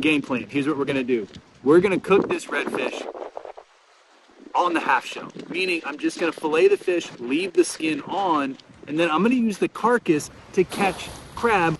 Game plan, here's what we're gonna do. We're gonna cook this redfish on the half shell, meaning I'm just gonna fillet the fish, leave the skin on, and then I'm gonna use the carcass to catch crab.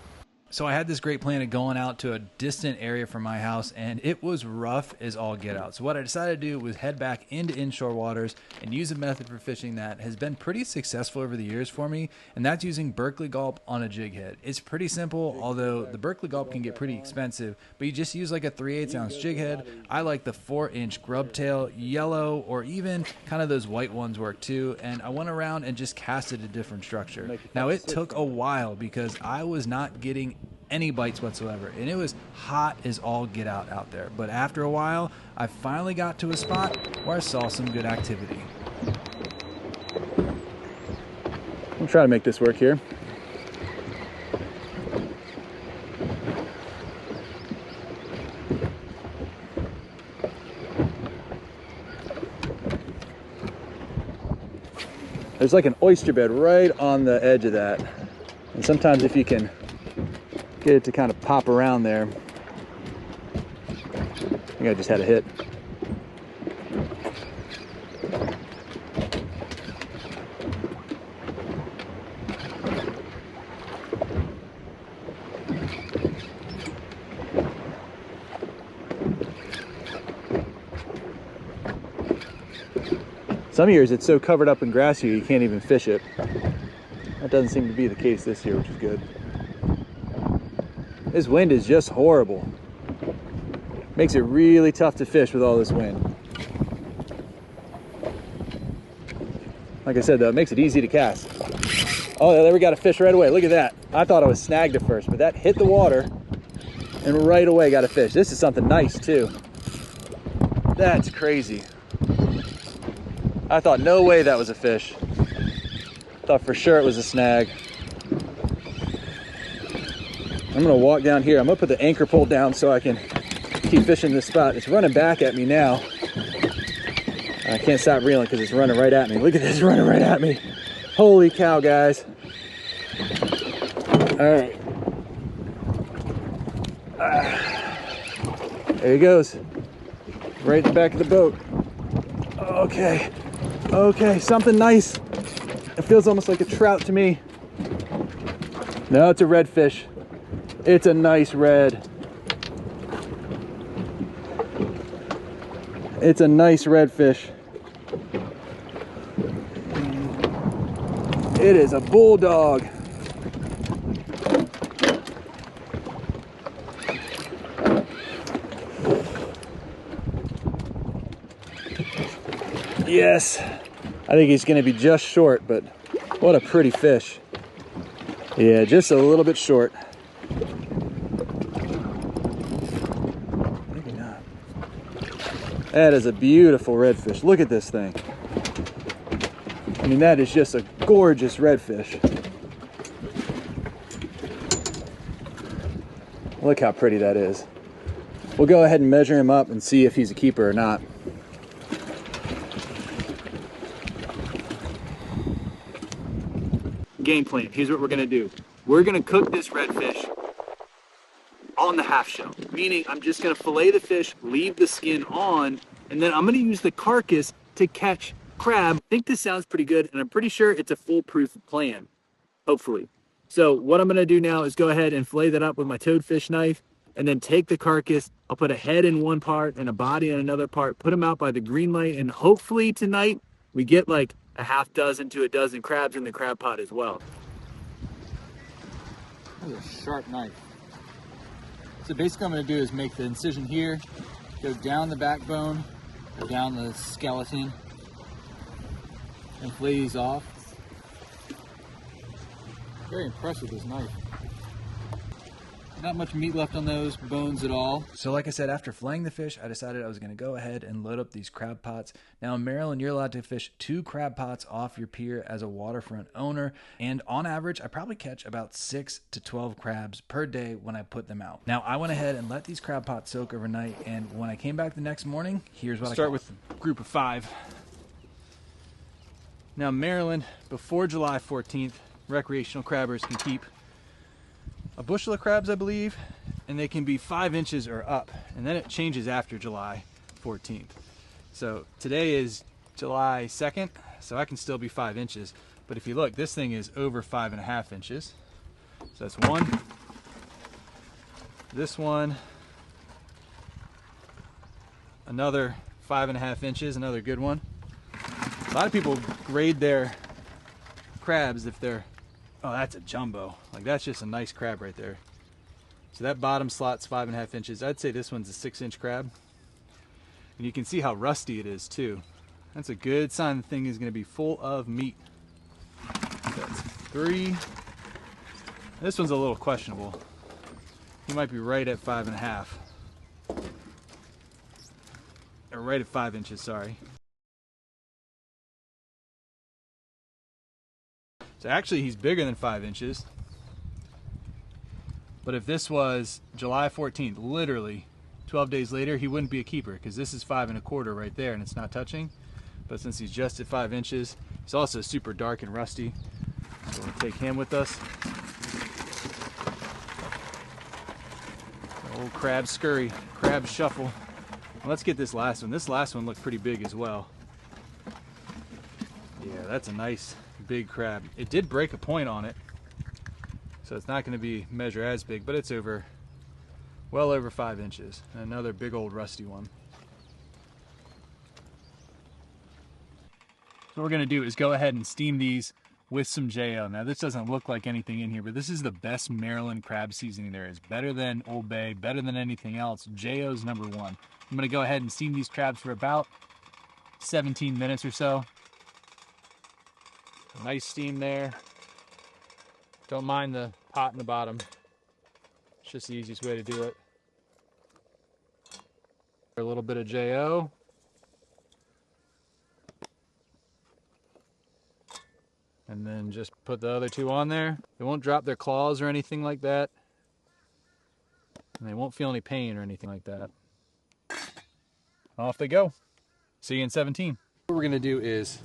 So I had this great plan of going out to a distant area from my house, and it was rough as all get out. So what I decided to do was head back into inshore waters and use a method for fishing that has been pretty successful over the years for me, and that's using Berkeley Gulp on a jig head. It's pretty simple, although the Berkeley Gulp can get pretty expensive, but you just use like a 3/8 ounce jig head. I like the 4-inch grub tail, yellow, or even kind of those white ones work too, and I went around and just casted a different structure. Now it took a while because I was not getting any bites whatsoever, and it was hot as all get out there. But after a while, I finally got to a spot where I saw some good activity. I'm trying to make this work here. There's like an oyster bed right on the edge of that, and sometimes if you can get it to kind of pop around there. I think I just had a hit. Some years it's so covered up in grass here you can't even fish it. That doesn't seem to be the case this year, which is good. This wind is just horrible. Makes it really tough to fish with all this wind. Like I said though, it makes it easy to cast. Oh, there we got a fish right away. Look at that. I thought I was snagged at first, but that hit the water and right away got a fish. This is something nice too. That's crazy. I thought no way that was a fish. Thought for sure it was a snag. I'm gonna walk down here. I'm gonna put the anchor pole down so I can keep fishing this spot. It's running back at me now. I can't stop reeling because it's running right at me. Look at this, running right at me. Holy cow, guys. All right. There he goes. Right at the back of the boat. Okay. Okay, something nice. It feels almost like a trout to me. No, it's a redfish. It's a nice red. It's a nice redfish. It is a bulldog. Yes, I think he's going to be just short, but what a pretty fish. Yeah, just a little bit short. Maybe not. That is a beautiful redfish. Look at this thing. I mean, that is just a gorgeous redfish. Look how pretty that is. We'll go ahead and measure him up and see if he's a keeper or not. Game plan, here's what we're gonna do. We're gonna cook this redfish on the half shell, meaning I'm just gonna fillet the fish, leave the skin on, and then I'm gonna use the carcass to catch crab. I think this sounds pretty good, and I'm pretty sure it's a foolproof plan, hopefully. So what I'm gonna do now is go ahead and fillet that up with my toadfish knife, and then take the carcass. I'll put a head in one part and a body in another part, put them out by the green light, and hopefully tonight we get like a half dozen to a dozen crabs in the crab pot as well. That's a sharp knife. So basically what I'm gonna do is make the incision here, go down the backbone, go down the skeleton, and fillet these off. Very impressed with this knife. Not much meat left on those bones at all. So like I said, after filleting the fish, I decided I was going to go ahead and load up these crab pots. Now in Maryland, you're allowed to fish 2 crab pots off your pier as a waterfront owner. And on average, I probably catch about 6 to 12 crabs per day when I put them out. Now I went ahead and let these crab pots soak overnight. And when I came back the next morning, here's what I start with. A group of 5. Now Maryland, before July 14th, recreational crabbers can keep a bushel of crabs, I believe, and they can be 5 inches or up, and then it changes after July 14th. So today is July 2nd, so I can still be 5 inches. But if you look, this thing is over 5.5 inches. So that's one. This one, another 5.5 inches, another good one. A lot of people grade their crabs if they're, oh, that's a jumbo. Like, that's just a nice crab right there. So that bottom slot's 5.5 inches. I'd say this one's a 6-inch crab. And you can see how rusty it is too. That's a good sign the thing is going to be full of meat. That's 3. This one's a little questionable. He might be right at 5.5. Or right at 5 inches, sorry. So actually he's bigger than 5 inches. But if this was July 14th, literally 12 days later, he wouldn't be a keeper, because this is 5.25 right there and it's not touching. But since he's just at 5 inches, he's also super dark and rusty. So we'll take him with us. Old crab scurry, crab shuffle. Well, let's get this last one. This last one looked pretty big as well. Yeah, that's a nice big crab. It did break a point on it, so it's not going to be measure as big, but it's over, well over 5 inches. Another big old rusty one. So what we're going to do is go ahead and steam these with some JO. Now this doesn't look like anything in here, but this is the best Maryland crab seasoning there is. Better than Old Bay, better than anything else. JO's #1. I'm going to go ahead and steam these crabs for about 17 minutes or so. Nice steam there. Don't mind the pot in the bottom. It's just the easiest way to do it. A little bit of JO. And then just put the other 2 on there. They won't drop their claws or anything like that. And they won't feel any pain or anything like that. Off they go. See you in 17. What we're gonna do is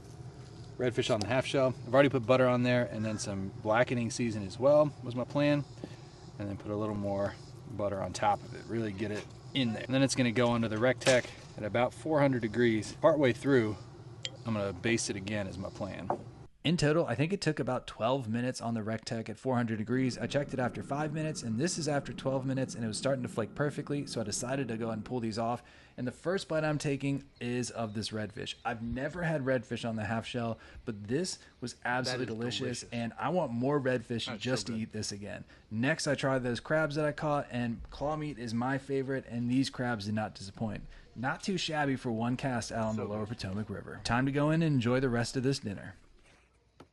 redfish on the half shell. I've already put butter on there and then some blackening season as well, was my plan. And then put a little more butter on top of it, really get it in there. And then it's gonna go under the Rectech at about 400 degrees. Partway through, I'm gonna baste it again is my plan. In total, I think it took about 12 minutes on the Rectech at 400 degrees. I checked it after 5 minutes, and this is after 12 minutes, and it was starting to flake perfectly, so I decided to go ahead and pull these off. And the first bite I'm taking is of this redfish. I've never had redfish on the half shell, but this was absolutely delicious, and I want more redfish just to eat this again. Next, I tried those crabs that I caught, and claw meat is my favorite, and these crabs did not disappoint. Not too shabby for one cast out on the lower Potomac River. Time to go in and enjoy the rest of this dinner.